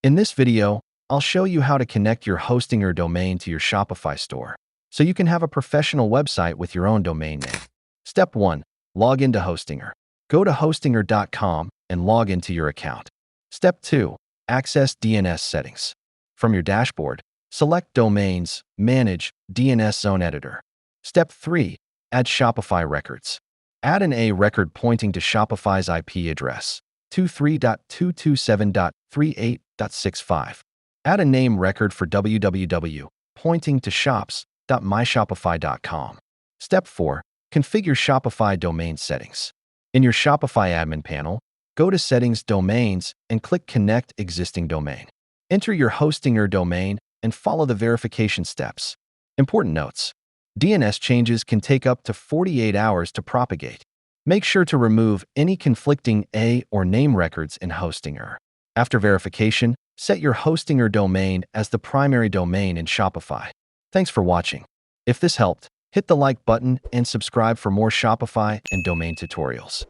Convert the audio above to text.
In this video, I'll show you how to connect your Hostinger domain to your Shopify store, so you can have a professional website with your own domain name. Step 1. Log into Hostinger. Go to hostinger.com and log into your account. Step 2. Access DNS settings. From your dashboard, select Domains, Manage, DNS Zone Editor. Step 3. Add Shopify records. Add an A record pointing to Shopify's IP address, 23.227.38.65. Add a name record for www, pointing to shops.myshopify.com. Step 4. Configure Shopify domain settings. In your Shopify admin panel, go to Settings Domains and click Connect Existing Domain. Enter your Hostinger domain and follow the verification steps. Important notes: DNS changes can take up to 48 hours to propagate. Make sure to remove any conflicting A or name records in Hostinger. After verification, set your Hostinger domain as the primary domain in Shopify. Thanks for watching. If this helped, hit the like button and subscribe for more Shopify and domain tutorials.